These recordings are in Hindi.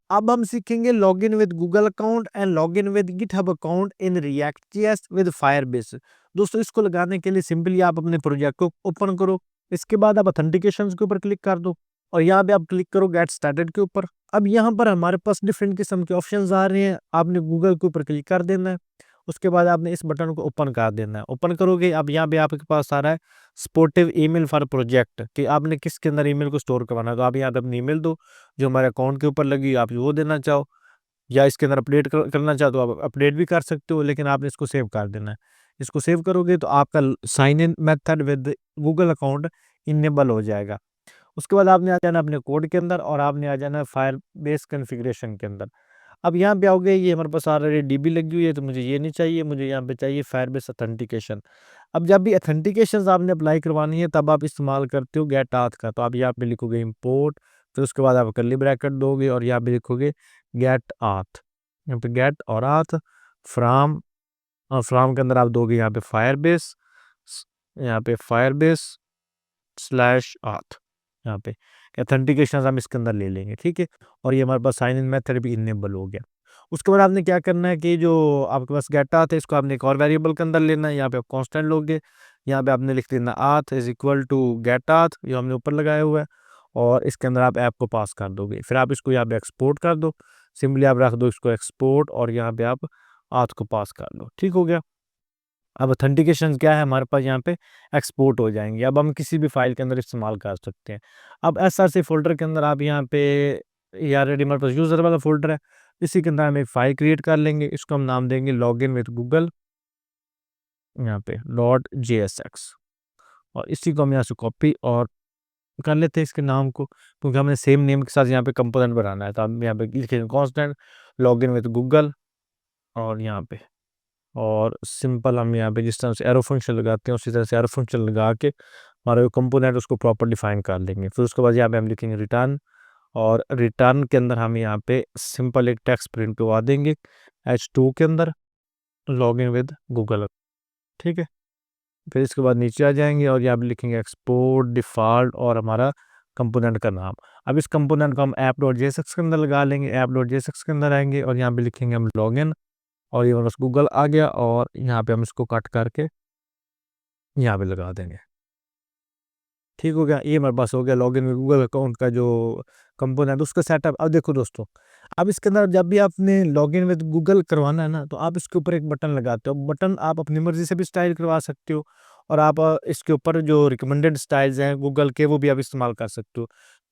अब हम सीखेंगे login with Google account and login with GitHub account in रिएक्ट.js विद फायरबेस। दोस्तों इसको लगाने के लिए सिंपली आप अपने प्रोजेक्ट को ओपन करो, इसके बाद आप ऑथेंटिकेशन के ऊपर क्लिक कर दो और यहाँ पे आप क्लिक करो गेट स्टार्टेड के ऊपर। अब यहाँ पर हमारे पास डिफरेंट किस्म के ऑप्शंस आ रहे हैं, आपने गूगल के ऊपर क्लिक कर देना है, उसके बाद आपने इस बटन को ओपन कर देना है। ओपन करोगे अब यहाँ पे आपके पास आ रहा है सपोर्टिव ईमेल फॉर प्रोजेक्ट कि आपने किसके अंदर ईमेल को स्टोर करवाना है, तो आप यहाँ पे अपनी ईमेल दो जो हमारे अकाउंट के ऊपर लगी, आप वो देना चाहो या इसके अंदर अपडेट करना चाहो तो आप अपडेट भी कर सकते हो, लेकिन आपने इसको सेव कर देना है। इसको सेव करोगे तो आपका sign in method with Google account enable हो जाएगा। उसके बाद आपने आ जाना अपने कोड के अंदर और आपने आ जाना फायर बेस कॉन्फ़िगरेशन के अंदर। अब यहाँ पे आओगे, ये हमारे पास ऑलरेडी डीबी लगी हुई है तो मुझे ये नहीं चाहिए, मुझे यहाँ पे चाहिए फायर बेस ऑथेंटिकेशन। अब जब भी ऑथेंटिकेशन आपने अप्लाई करवानी है तब आप इस्तेमाल करते हो गेट आथ का, तो आप यहाँ पे लिखोगे इम्पोर्ट, फिर उसके बाद आप कर्ली ब्रैकेट दोगे और यहाँ पे लिखोगे गेट आथ, यहाँ पे गेट और आथ फ्राम, और फ्राम के अंदर आप दोगे यहाँ पे फायर बेस, यहाँ पे फायर बेस स्लैश आथ, यहाँ पे ऑथेंटिकेशन हम इसके अंदर ले लेंगे, ठीक है। और ये हमारे पास साइन इन मेथड भी इनेबल हो गया। उसके बाद आपने क्या करना है कि जो आपके पास गेट आथ है इसको आपने एक और वेरिएबल के अंदर लेना है, यहाँ पे आप कांस्टेंट लोगे, यहाँ पे आपने लिख देना आथ इज इक्वल टू गेट आथ, ये हमने ऊपर लगाया हुआ है, और इसके अंदर आप ऐप को पास कर दोगे, फिर आप इसको यहाँ पे एक्सपोर्ट कर दो, सिंपली आप रख दो इसको एक्सपोर्ट और यहाँ पे आप आथ को पास कर दो, ठीक हो गया। अब ऑथेंटिकेशन क्या है हमारे पास यहाँ पे एक्सपोर्ट हो जाएंगे, अब हम किसी भी फाइल के अंदर इस्तेमाल कर सकते हैं। अब एसआरसी फोल्डर के अंदर आप यहाँ पे, ये ऑलरेडी हमारे पास यूजर वाला फोल्डर है, इसी के अंदर हम एक फाइल क्रिएट कर लेंगे, इसको हम नाम देंगे लॉगिन विद गूगल, यहाँ पे .jsx, और इसी को हम यहाँ से कॉपी और कर लेते हैं इसके नाम को, क्योंकि हमने सेम नेम के साथ यहाँ पे कंपोनेंट बनाना है, तो हम यहाँ पे लिखेंगे कांस्टेंट लॉगिन विद गूगल, और यहाँ पे और सिंपल हम यहाँ पे जिस तरह से एरो फंक्शन लगाते हैं उसी तरह से एरो फंक्शन लगा के हमारा जो कंपोनेंट उसको प्रॉपर डिफाइन कर लेंगे। फिर उसके बाद यहाँ पे हम लिखेंगे रिटर्न, और रिटर्न के अंदर हम यहाँ पे सिंपल एक टेक्स्ट प्रिंट करवा देंगे H2 के अंदर लॉगिन विद गूगल, ठीक है। फिर इसके बाद नीचे आ जाएंगे और यहाँ पे लिखेंगे एक्सपोर्ट डिफ़ॉल्ट और हमारा कंपोनेंट का नाम। अब इस कंपोनेंट को हम app.jsx के अंदर लगा लेंगे, app.jsx के अंदर आएंगे और यहाँ पे लिखेंगे हम लॉगिन, और ये बस गूगल आ गया, और यहाँ पे हम इसको कट करके यहाँ पे लगा देंगे, ठीक हो गया। ये हमारे पास हो गया लॉगिन में गूगल अकाउंट का जो कंपोनेंट उसका सेटअप। अब देखो दोस्तों, अब इसके अंदर जब भी आपने लॉगिन विद गूगल करवाना है ना, तो आप इसके ऊपर एक बटन लगाते हो, बटन आप अपनी मर्जी से भी स्टाइल करवा सकते हो, और आप इसके ऊपर जो रिकमेंडेड स्टाइल्स हैं गूगल के वो भी आप इस्तेमाल कर सकते हो,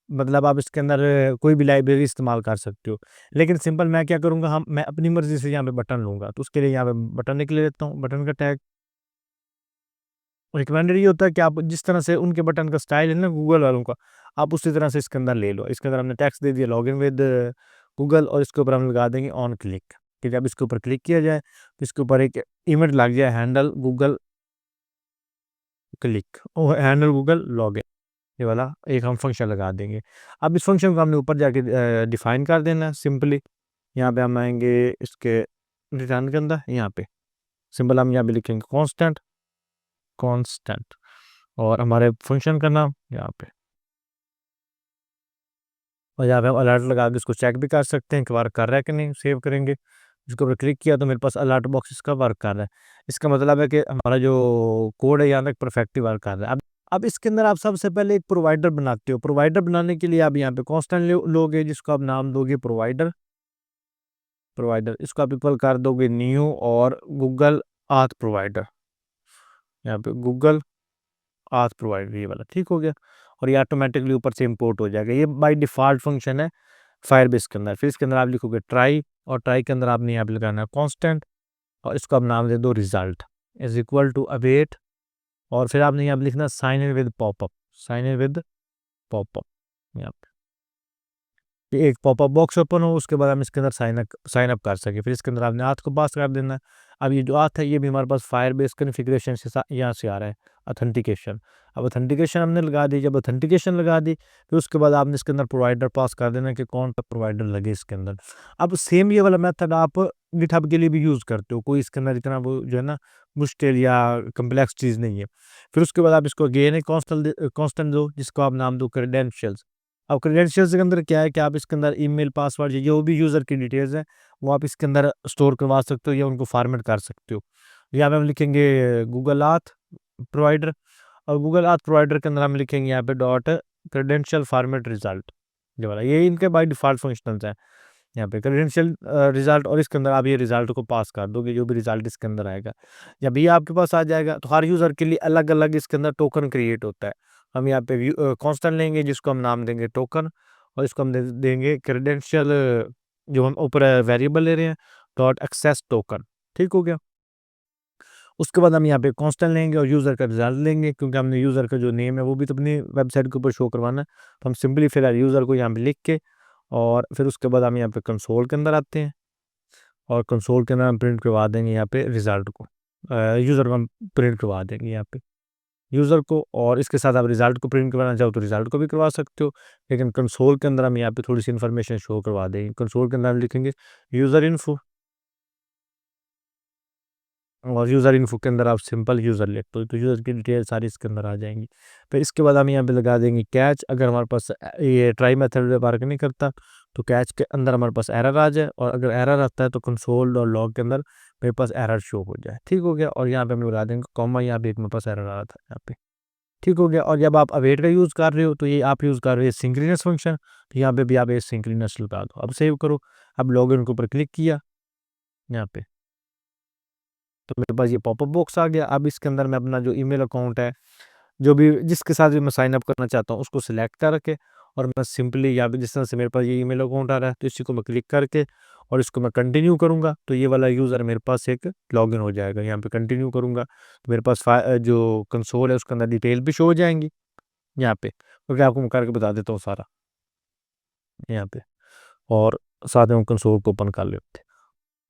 मतलब आप इसके अंदर कोई भी लाइब्रेरी इस्तेमाल कर सकते हो। लेकिन सिंपल मैं क्या करूँगा, हम मैं अपनी मर्जी से यहाँ पे बटन लूँगा, तो उसके लिए यहाँ पे बटन निकले लेता हूँ, बटन का टैग। रिकमेंडेड ये होता है कि आप जिस तरह से उनके बटन का स्टाइल है ना गूगल वालों का, आप उसी तरह से इसके अंदर ले लो। इसके अंदर हमने टेक्स्ट दे दिया लॉगिन विद गूगल, और इसके ऊपर हम लगा देंगे ऑन क्लिक, कि जब इसके ऊपर क्लिक किया जाए तो इसके ऊपर एक इमेज लग जाए हैंडल गूगल क्लिक और हैंडल गूगल लॉगिन, ये वाला एक हम फंक्शन लगा देंगे। अब इस फंक्शन को हमने ऊपर जाके डिफाइन कर देना है सिंपली। यहाँ पे हम आएंगे इसके रिटर्न के अंदर, यहाँ पे सिंपल हम यहाँ पे लिखेंगे कांस्टेंट कांस्टेंट, और हमारे फंक्शन का नाम यहाँ पे, और यहाँ पे हम अलर्ट लगा के इसको चेक भी कर सकते हैं कि वर्क कर रहा है कि नहीं। सेव करेंगे, इसके ऊपर क्लिक किया तो मेरे पास अलर्ट बॉक्स इसका वर्क कर रहा है, इसका मतलब है कि हमारा जो कोड है यहाँ तक परफेक्टली वर्क कर रहा है। अब इसके अंदर आप सबसे पहले एक प्रोवाइडर बनाते हो, प्रोवाइडर बनाने के लिए आप यहाँ पे कांस्टेंट लोगे जिसको आप नाम दोगे प्रोवाइडर, प्रोवाइडर इसको आप इक्वल कर दोगे न्यू और गूगल आथ प्रोवाइडर, यहाँ पे गूगल आथ प्रोवाइडर ये वाला, ठीक हो गया। और ये ऑटोमेटिकली ऊपर से इंपोर्ट हो जाएगा, ये बाय डिफ़ॉल्ट फंक्शन है फायरबेस के अंदर। फिर इसके अंदर आप लिखोगे ट्राई, और ट्राई के अंदर आपने यहाँ पे लगाना है कांस्टेंट, और इसको आप नाम दे दो result is equal to await, और फिर आपने यहाँ पे लिखना sign in with popup, sign in with popup, यहाँ पे कि एक पॉपअप बॉक्स ओपन हो, उसके बाद हम इसके अंदर साइन अप कर सके। फिर इसके अंदर आपने आथ को पास कर देना है। अब ये जो आथ है ये भी हमारे पास फायरबेस कॉन्फ़िगरेशन से यहाँ से आ रहा है ऑथेंटिकेशन। अब ऑथेंटिकेशन हमने लगा दी, जब ऑथेंटिकेशन लगा दी फिर उसके बाद आपने इसके अंदर प्रोवाइडर पास कर देना कि कौन सा प्रोवाइडर लगे इसके अंदर। अब सेम ये वाला मेथड आप गिटहब के लिए भी यूज़ करते हो, कोई इसके अंदर इतना वो जो है ना मुश्किल या कम्प्लेक्स चीज़ नहीं है। फिर उसके बाद आप इसको अगेन एक कांस्टेंट दो जिसको आप नाम दो क्रेडेंशियल्स, अब क्रेडेंशियल्स के अंदर क्या है कि आप इसके अंदर ईमेल, पासवर्ड, जो भी यूज़र की डिटेल्स हैं, वो आप इसके अंदर स्टोर करवा सकते हो या उनको फॉर्मेट कर सकते हो। यहाँ पे हम लिखेंगे गूगल आथ प्रोवाइडर, और गूगल आथ प्रोवाइडर के अंदर हम लिखेंगे यहाँ पे डॉट क्रेडेंशियल फॉर्मेट रिजल्ट, ये वाला, ये इनके बाय डिफ़ॉल्ट फंक्शंस हैं। यहाँ पे क्रेडेंशियल रिजल्ट, और इसके अंदर आप ये रिजल्ट को पास कर दोगे, जो भी रिजल्ट इसके अंदर आएगा। जब ये आपके पास आ जाएगा तो हर यूज़र के लिए अलग-अलग इसके अंदर टोकन क्रिएट होता है। हम यहाँ पे कांस्टेंट लेंगे जिसको हम नाम देंगे टोकन, और इसको हम दे देंगे क्रेडेंशियल, जो हम ऊपर वेरिएबल ले रहे हैं, डॉट एक्सेस टोकन। ठीक हो गया? उसके बाद हम यहाँ पे कांस्टेंट लेंगे और यूज़र का रिजल्ट लेंगे, क्योंकि हमने यूज़र का जो नेम है वो भी तो अपनी वेबसाइट के ऊपर शो करवाना है। तो हम सिंपली फिलहाल यूज़र को यहाँ पे लिख के, और फिर उसके बाद हम यहाँ पे कंसोल के अंदर आते हैं, और कंसोल के अंदर हम प्रिंट करवा देंगे यहाँ पे रिजल्ट को, यूज़र को हम प्रिंट करवा देंगे यहाँ पे यूज़र को, और इसके साथ आप रिजल्ट को प्रिंट करवाना चाहो तो रिजल्ट को भी करवा सकते हो। लेकिन कंसोल के अंदर हम यहाँ पे थोड़ी सी इन्फॉर्मेशन शो करवा देंगे। कंसोल के अंदर हम लिखेंगे यूज़र इन्फो, और यूज़र इन्फो के अंदर आप सिंपल यूज़र लिख दो तो यूज़र की डिटेल सारी इसके अंदर आ जाएंगी। फिर इसके बाद हम यहाँ पे लगा देंगे कैच, अगर हमारे पास ये ट्राई मेथड वर्क नहीं करता तो कैच के अंदर हमारे पास एरर आ जाए, और अगर एरर आता है तो कंसोल और लॉग के अंदर मेरे पास एरर शो हो जाए। ठीक हो गया? और यहाँ पे हम लगा देंगे कॉमा, यहाँ पे एक मेरे पास एरर आ रहा था यहाँ पे। ठीक हो गया? और जब आप अवेट का यूज़ कर रहे हो तो ये आप यूज़ कर रहे हो सिंक्रोनस फंक्शन, तो यहाँ पे भी आप ये सिंक्रोनस लगा दो। अब सेव करो, अब लॉगिन के ऊपर क्लिक किया यहाँ पे, तो मेरे पास ये पॉपअप बॉक्स आ गया। अब इसके अंदर मैं अपना जो ईमेल अकाउंट है, जो भी जिसके साथ भी मैं साइन अप करना चाहता हूँ, उसको सिलेक्ट करके, और मैं सिंपली यहाँ पे जिस तरह से मेरे पास ये ईमेल अकाउंट आ रहा है तो इसी को मैं क्लिक करके और इसको मैं कंटिन्यू करूँगा, तो ये वाला यूज़र मेरे पास एक लॉगिन हो जाएगा। यहाँ पे कंटिन्यू करूँगा तो मेरे पास जो कंसोल है उसके अंदर डिटेल भी शो हो जाएंगी यहाँ पे, क्योंकि आपको मैं करके बता देता हूँ सारा यहाँ पे, और साथ में हम कंसोल को ओपन कर लेते हैं।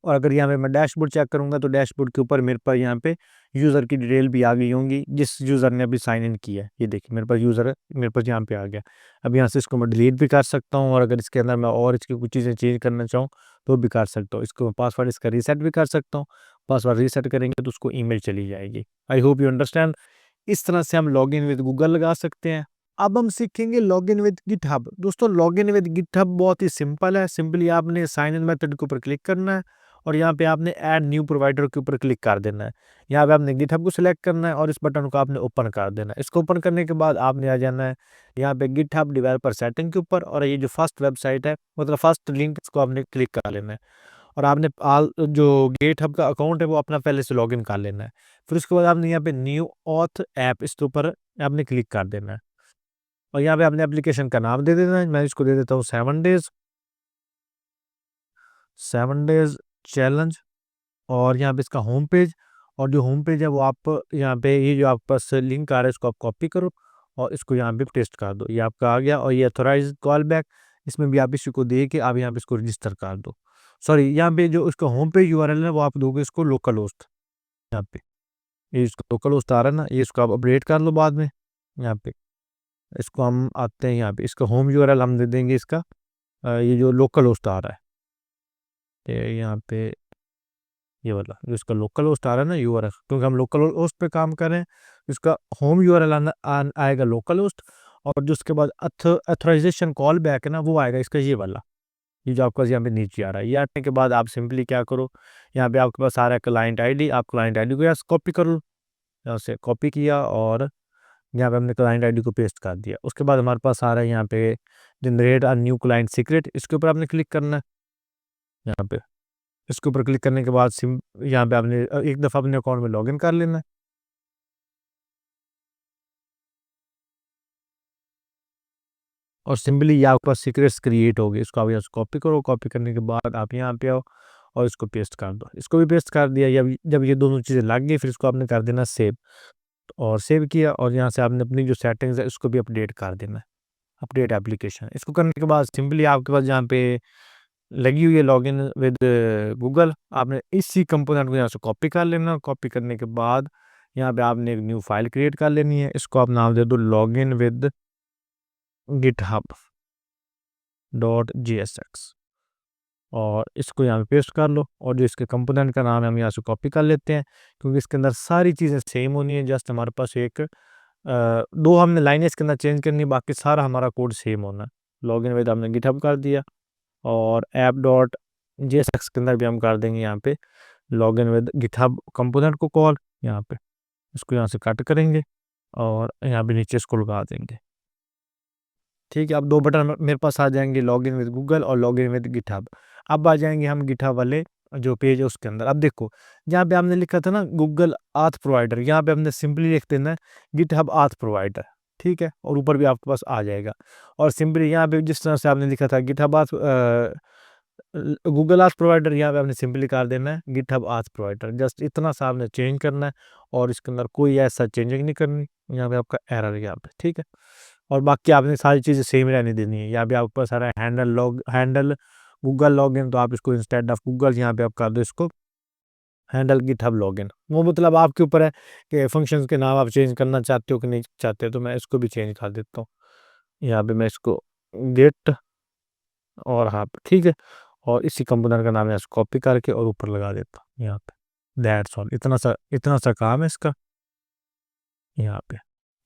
और अगर यहाँ पे मैं डैशबोर्ड चेक करूँगा तो डैशबोर्ड के ऊपर मेरे पास यहाँ पे यूज़र की डिटेल भी आ गई होंगी, जिस यूज़र ने अभी साइन इन किया है। ये देखिए मेरे पास यूज़र है, मेरे पास यहाँ पे आ गया। अब यहाँ से इसको मैं डिलीट भी कर सकता हूँ, और अगर इसके अंदर मैं और इसकी कुछ चीज़ें चेंज करना चाहूँ तो भी कर सकता हूँ। इसको मैं पासवर्ड इसका रीसेट भी कर सकता हूँ। पासवर्ड रीसेट करेंगे तो उसको ईमेल चली जाएगी। I hope you understand. इस तरह से हम लॉगिन विद गूगल लगा सकते हैं। अब हम सीखेंगे लॉगिन विद गिटहब। दोस्तों लॉगिन विद गिटहब बहुत ही सिंपल है। सिंपली आपने साइन इन मेथड के ऊपर क्लिक करना है, और यहाँ पे आपने ऐड न्यू प्रोवाइडर के ऊपर क्लिक कर देना है। यहाँ पे आपने गिटहब को सिलेक्ट करना है और इस बटन को आपने ओपन कर देना है। इसको ओपन करने के बाद आपने आ जाना है यहाँ पे गिटहब डेवलपर सेटिंग के ऊपर, और ये जो फर्स्ट वेबसाइट है मतलब फर्स्ट लिंक, इसको आपने क्लिक कर लेना है, और आपने जो गिटहब का अकाउंट है वो अपना पहले से लॉगिन कर लेना है। फिर उसके बाद आपने यहाँ पे न्यू ऑथ ऐप, इसके ऊपर आपने क्लिक कर देना है, और यहाँ पे आपने एप्लीकेशन का नाम दे देना है। मैं इसको दे देता हूँ 7 डेज चैलेंज, और यहाँ पे इसका होम पेज, और जो होम पेज है वो आप यहाँ पे ये जो आपके पास लिंक आ रहा है इसको आप कॉपी करो और इसको यहाँ पे पेस्ट कर दो। ये आपका आ गया, और ये अथोराइज कॉल बैक, इसमें भी आप इसी को दे के आप यहाँ पे इसको रजिस्टर कर दो। सॉरी, यहाँ पे जो इसका होम पेज यूआरएल है वो आप दोगे इसको लोकल होस्ट, यहाँ पे ये इसका लोकल होस्ट आ रहा है ना, ये इसको आप अपडेट कर लो बाद में। यहाँ पे इसको हम आते हैं, यहाँ पे इसका होम यूआरएल हम दे देंगे इसका ये जो लोकल होस्ट आ रहा है, ये यहाँ पे ये वाला जो इसका लोकल होस्ट आ रहा है ना यूआरएल, क्योंकि हम लोकल होस्ट पे काम कर रहे हैं, इसका होम यूआरएल आएगा लोकल होस्ट, और जो उसके बाद अथोराइजेशन कॉल बैक है ना वो आएगा इसका ये वाला, ये जो आपका यहाँ पे नीचे आ रहा है। ये आने के बाद आप सिंपली क्या करो, यहाँ पे आपके पास आ रहा है क्लाइंट आईडी, आप क्लाइंट आईडी को यहाँ से कॉपी कर लो, यहाँ से कॉपी किया और यहाँ पे हमने क्लाइंट आईडी को पेस्ट कर दिया। उसके बाद हमारे पास आ रहा है यहाँ पे generate a new client secret, इसके ऊपर आपने क्लिक करना है। यहाँ पे इसके ऊपर क्लिक करने के बाद यहाँ पे आपने एक दफ़ा अपने अकाउंट में लॉगिन कर लेना है, और सिंपली ये आपके पास सीक्रेट्स क्रिएट हो गए। इसको आप यहाँ से कॉपी करो, कॉपी करने के बाद आप यहाँ पे आओ और इसको पेस्ट कर दो। इसको भी पेस्ट कर दिया। जब ये दोनों चीज़ें लग गई फिर इसको आपने कर देना सेव, और सेव किया, और यहाँ से आपने अपनी जो सेटिंग्स है उसको भी अपडेट कर देना है, अपडेट एप्लीकेशन। इसको करने के बाद सिंपली आपके पास जहाँ पे लगी हुई है लॉगिन विद गूगल, आपने इसी कंपोनेंट को यहाँ से कॉपी कर लेना। कॉपी करने के बाद यहाँ पे आपने एक न्यू फाइल क्रिएट कर लेनी है, इसको आप नाम दे दो लॉगिन विद गिटहब .jsx, और इसको यहाँ पे पेस्ट कर लो, और जो इसके कंपोनेंट का नाम है हम यहाँ से कॉपी कर लेते हैं, क्योंकि इसके अंदर सारी चीज़ें सेम होनी है। जस्ट हमारे पास एक दो हमने लाइनें इसके अंदर चेंज करनी, बाकी सारा हमारा कोड सेम होना है। लॉगिन विद हमने गिटहब कर दिया, और ऐप डॉट जेएसएक्स के अंदर भी हम कर देंगे यहाँ पे लॉगिन विद गिटहब कंपोनेंट को कॉल। यहाँ पे इसको यहाँ से कट करेंगे और यहाँ पे नीचे इसको लगा देंगे। ठीक है, अब दो बटन मेरे पास आ जाएंगे, लॉगिन विद गूगल और लॉगिन विद गिटहब। अब आ जाएंगे हम गिटहब वाले जो पेज है उसके अंदर। अब देखो यहाँ पे हमने लिखा था ना गूगल आथ प्रोवाइडर, यहाँ पे हमने सिंपली लिख देना है गिटहब आथ प्रोवाइडर। ठीक है, और ऊपर भी आपके पास आ जाएगा। और सिंपली यहाँ पे जिस तरह से आपने लिखा था गिटहब आथ गूगल आथ प्रोवाइडर, यहाँ पे आपने सिंपली कर देना है गिटहब आथ प्रोवाइडर। जस्ट इतना सा आपने चेंज करना है और इसके अंदर कोई ऐसा चेंजिंग नहीं करनी। यहाँ पे आपका एरर है यहाँ पे। ठीक है, और बाकी आपने सारी चीज़ें सेम रहने देनी है। यहाँ पे आपके पास सारा हैंडल गूगल लॉगिन, तो आप इसको इंस्टेड ऑफ गूगल यहाँ पे आप कर दो इसको हैंडल गिटहब लॉगिन। वो मतलब आपके ऊपर है कि फंक्शंस के नाम आप चेंज करना चाहते हो कि नहीं चाहते। तो मैं इसको भी चेंज कर देता हूँ। यहाँ पे मैं इसको गेट और हाँ ठीक है, और इसी कंपोनेंट का नाम है इसको कॉपी करके और ऊपर लगा देता हूँ यहाँ पे। दैट्स ऑल, इतना सा काम है इसका यहाँ पे।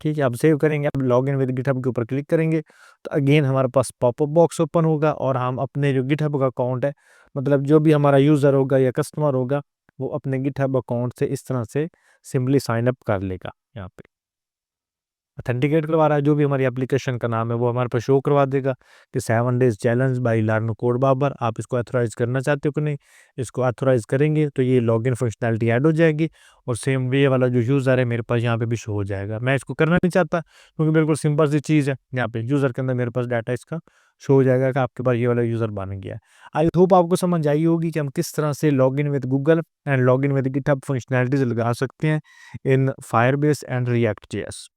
ठीक है, अब सेव करेंगे, अब लॉगिन विद गिटहब के ऊपर क्लिक करेंगे तो अगेन हमारे पास पॉपअप बॉक्स ओपन होगा और हम अपने जो गिटहब का अकाउंट है, मतलब जो भी हमारा यूज़र होगा या कस्टमर होगा, वो अपने गिटहब अकाउंट से इस तरह से सिंपली साइन अप कर लेगा। यहाँ पे ऑथेंटिकेट करवा रहा है, जो भी हमारी एप्लीकेशन का नाम है वो हमारे पास शो करवा देगा कि 7 days challenge by learn code Babar. आप इसको ऑथराइज करना चाहते हो कि नहीं। इसको ऑथराइज करेंगे तो ये लॉगिन फंक्शनैलिटी ऐड हो जाएगी और सेम वे वाला जो यूज़र है मेरे पास यहाँ पे भी शो हो जाएगा। मैं इसको करना नहीं चाहता क्योंकि बिल्कुल सिंपल सी चीज़ है। यहाँ पे यूज़र के अंदर मेरे पास डाटा इसका शो हो जाएगा कि आपके पास ये वाला यूज़र बन गया है। आई होप आपको समझ आई होगी कि हम किस तरह से login with Google and login with GitHub functionalities लगा सकते हैं इन फायरबेस एंड रिएक्ट जेएस।